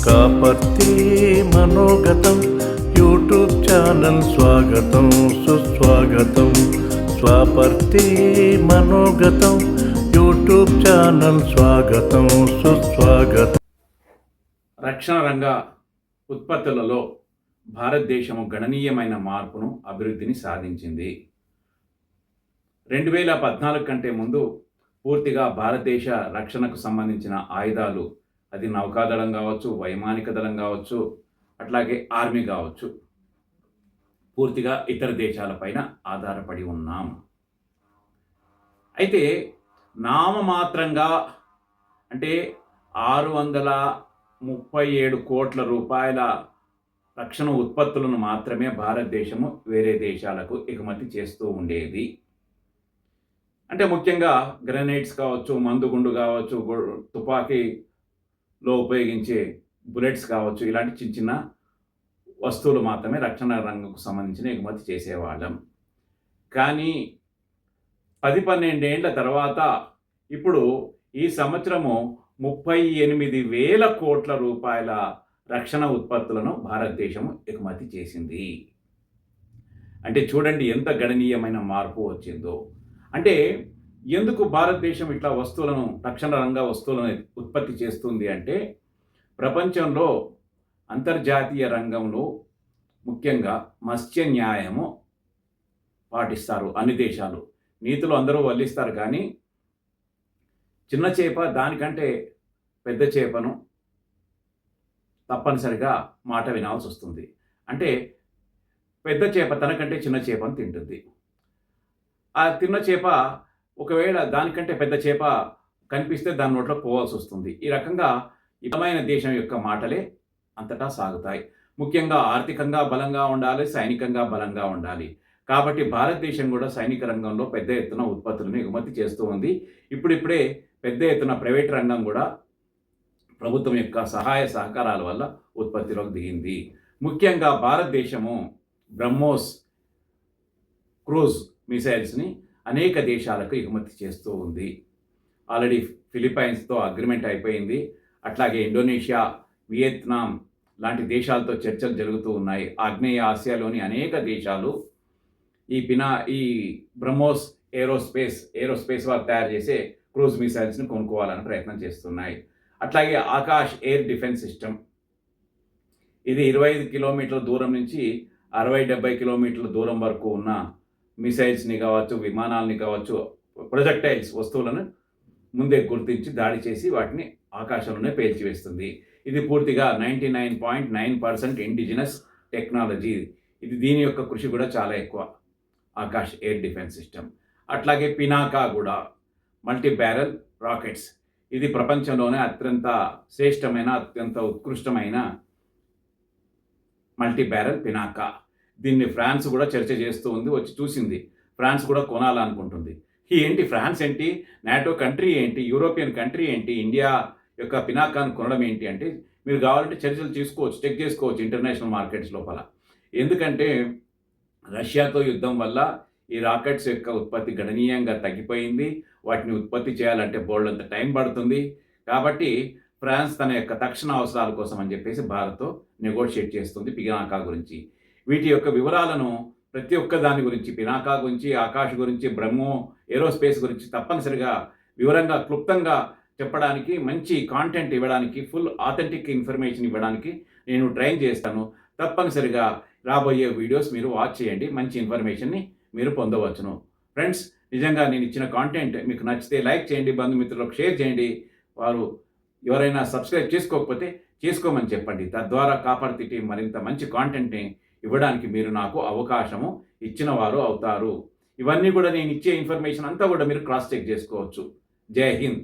Kaparthi మనోగతం YouTube channel స్వాగతం సుస్వాగతం. స్వాపర్తి మనోగతం YouTube channel స్వాగతం సుస్వాగతం. రక్షణ రంగ ఉత్పత్తులలో భారతదేశము గణనీయమైన మార్పును అభివృద్ధిని సాధించింది. 2014 కంటే ముందు పూర్తిగా భారతదేశ రక్షణకు సంబంధించిన ఆయుధాలు, అది నౌకాదళం కావచ్చు, వైమానిక దళం కావచ్చు, అట్లాగే ఆర్మీ కావచ్చు, పూర్తిగా ఇతర దేశాలపైన ఆధారపడి ఉన్నాం. అయితే నామమాత్రంగా అంటే 637 కోట్ల రూపాయల రక్షణ ఉత్పత్తులను మాత్రమే భారతదేశము వేరే దేశాలకు ఎగుమతి చేస్తూ ఉండేది. అంటే ముఖ్యంగా గ్రెనేడ్స్ కావచ్చు, మందుగుండు కావచ్చు, తుపాకీలో ఉపయోగించే బుల్లెట్స్ కావచ్చు, ఇలాంటి చిన్న చిన్న వస్తువులు మాత్రమే రక్షణ రంగంకు సంబంధించిన ఎగుమతి చేసేవాళ్ళం. కానీ 10-12 ఏళ్ల తర్వాత ఇప్పుడు ఈ సంవత్సరము 38,000 కోట్ల రూపాయల రక్షణ ఉత్పత్తులను భారతదేశం ఎగుమతి చేసింది. అంటే చూడండి ఎంత గణనీయమైన మార్పు వచ్చిందో. అంటే ఎందుకు భారతదేశం ఇట్లా వస్తువులను, రక్షణ రంగ వస్తువులను ఉత్పత్తి చేస్తుంది అంటే, ప్రపంచంలో అంతర్జాతీయ రంగంలో ముఖ్యంగా మత్స్య న్యాయము పాటిస్తారు అన్ని దేశాలు. నీతులు అందరూ వల్లిస్తారు, కానీ చిన్న చేప దానికంటే పెద్ద చేపను తప్పనిసరిగా మాట వినాల్సి వస్తుంది. అంటే పెద్ద చేప తనకంటే చిన్న చేపను తింటుంది. ఆ తిన్న చేప ఒకవేళ దానికంటే పెద్ద చేప కనిపిస్తే దాని నోట్లో పోవాల్సి వస్తుంది. ఈ రకంగా ఇతమైన దేశం యొక్క మాటలే అంతటా సాగుతాయి. ముఖ్యంగా ఆర్థికంగా బలంగా ఉండాలి, సైనికంగా బలంగా ఉండాలి. కాబట్టి భారతదేశం కూడా సైనిక రంగంలో పెద్ద ఎత్తున ఉత్పత్తులను ఎగుమతి చేస్తూ ఉంది. ఇప్పుడిప్పుడే పెద్ద ఎత్తున ప్రైవేట్ రంగం కూడా ప్రభుత్వం యొక్క సహాయ సహకారాల వల్ల ఉత్పత్తిలోకి దిగింది. ముఖ్యంగా భారతదేశము బ్రహ్మోస్ క్రూజ్ మిసైల్స్ని అనేక దేశాలకు ఎగుమతి చేస్తూ ఉంది. ఆల్రెడీ ఫిలిప్పైన్స్తో అగ్రిమెంట్ అయిపోయింది. అట్లాగే ఇండోనేషియా, వియత్నాం లాంటి దేశాలతో చర్చలు జరుగుతూ ఉన్నాయి. ఆగ్నేయ ఆసియాలోని అనేక దేశాలు ఈ బ్రహ్మోస్ ఏరోస్పేస్ వారు తయారు చేసే క్రూజ్ మిసైల్స్ని కొనుక్కోవాలని ప్రయత్నం చేస్తున్నాయి. అట్లాగే ఆకాష్ ఎయిర్ డిఫెన్స్ సిస్టమ్, ఇది 25 కిలోమీటర్ల దూరం నుంచి 60-70 కిలోమీటర్ల దూరం వరకు ఉన్న మిసైల్స్ని కావచ్చు, విమానాలని కావచ్చు, ప్రొజెక్టైల్స్ వస్తువులను ముందే గుర్తించి దాడి చేసి వాటిని ఆకాశంలోనే పేల్చివేస్తుంది. ఇది పూర్తిగా 99.9% ఇండిజినస్ టెక్నాలజీ. దీని యొక్క కృషి కూడా చాలా ఎక్కువ, ఆకాష్ ఎయిర్ డిఫెన్స్ సిస్టమ్. అట్లాగే పినాకా కూడా మల్టీ బ్యారెల్ రాకెట్స్, ఇది ప్రపంచంలోనే అత్యంత శ్రేష్టమైన, అత్యంత ఉత్కృష్టమైన మల్టీ బ్యారెల్ పినాకా. దీన్ని ఫ్రాన్స్ కూడా చర్చ చేస్తూ ఉంది, వచ్చి చూసింది. ఫ్రాన్స్ కూడా కొనాలనుకుంటుంది. ఏంటి ఫ్రాన్స్ ఏంటి, నాటో కంట్రీ ఏంటి, యూరోపియన్ కంట్రీ ఏంటి, ఇండియా యొక్క పినాకాను కొనడం ఏంటి అంటే, మీరు కావాలంటే చర్చలు చేసుకోవచ్చు, చెక్ చేసుకోవచ్చు ఇంటర్నేషనల్ మార్కెట్స్ లోపల. ఎందుకంటే రష్యాతో యుద్ధం వల్ల ఈ రాకెట్స్ యొక్క ఉత్పత్తి గణనీయంగా తగ్గిపోయింది. వాటిని ఉత్పత్తి చేయాలంటే బోల్డంత టైం పడుతుంది. కాబట్టి ఫ్రాన్స్ తన యొక్క తక్షణ అవసరాల కోసం అని చెప్పేసి భారత్తో నెగోషియేట్ చేస్తుంది పినాకా గురించి. వీటి యొక్క వివరాలను ప్రతి ఒక్క దాని గురించి, పినాకా గురించి, ఆకాష్ గురించి, బ్రహ్మో ఏరోస్పేస్ గురించి తప్పనిసరిగా వివరంగా, క్లుప్తంగా చెప్పడానికి, మంచి కాంటెంట్ ఇవ్వడానికి, ఫుల్ ఆథెంటిక్ ఇన్ఫర్మేషన్ ఇవ్వడానికి నేను ట్రైన్ చేస్తాను. తప్పనిసరిగా రాబోయే వీడియోస్ మీరు వాచ్ చేయండి, మంచి ఇన్ఫర్మేషన్ని మీరు పొందవచ్చును. ఫ్రెండ్స్, నిజంగా నేను ఇచ్చిన కాంటెంట్ మీకు నచ్చితే లైక్ చేయండి, బంధుమిత్రులకు షేర్ చేయండి. వారు ఎవరైనా సబ్స్క్రైబ్ చేసుకోకపోతే చేసుకోమని చెప్పండి. తద్వారా కాపర్తి టీం మరింత మంచి కాంటెంట్ని ఇవ్వడానికి మీరు నాకు అవకాశము ఇచ్చిన వారు అవుతారు. ఇవన్నీ కూడా నేను ఇచ్చే ఇన్ఫర్మేషన్ అంతా కూడా మీరు క్రాస్ చెక్ చేసుకోవచ్చు. జై హింద్.